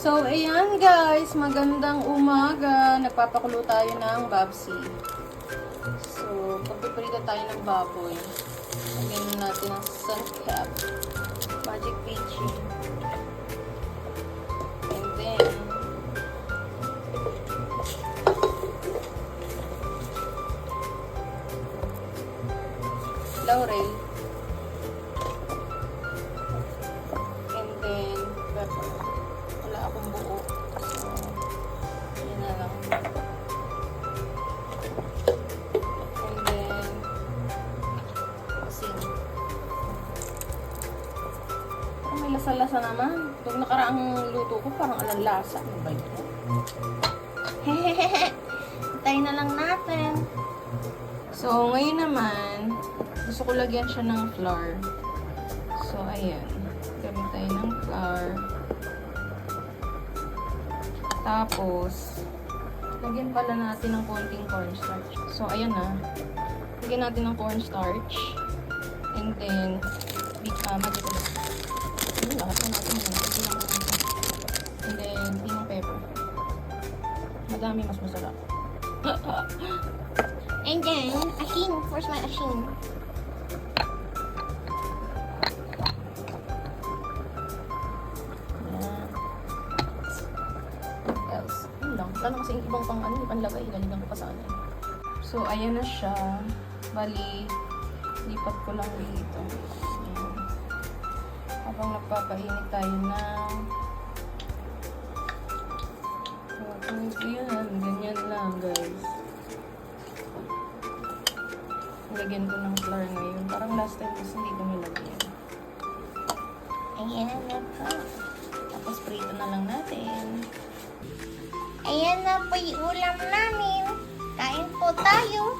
So, ayan guys, magandang umaga. Nagpapakulo tayo ng babsi. So, pagpiprito tayo ng baboy. Lagyan natin ng sangkap. Magic peachy. And then, laurel. And then, pepper. Wala akong buo. So, yun na lang. And then, asin. Parang may lasa-lasa naman. Itong nakaraang luto ko, parang alang lasa. Ano ba ito? Hehehehe. Tayo na lang natin. So, ngayon naman, gusto ko lagyan siya ng flour. So, ayan. Gamit tayo ng flour. Tapos, lagyan pala natin ng konting cornstarch. So, ayan na. Lagyan natin ng cornstarch. And then, magic ulit. Ayun, lahat na natin yun. And then, pinong pepper. Madami, mas masarap. And then, asin. Where's my asin? Lalo kasi yung ibang panlagay, lalagyan ko pa sa ano. So, ayan na siya. Bali, lipat ko lang dito. Ayan. Habang nagpapainit tayo ng tapos, yan. Ganyan lang, guys. Lagyan ko ng flour ngayon. Parang last time kasi hindi ko nilagyan. Ayan na po. Tapos, prito na lang natin. Ayan na po yung ulam namin. Kain po tayo.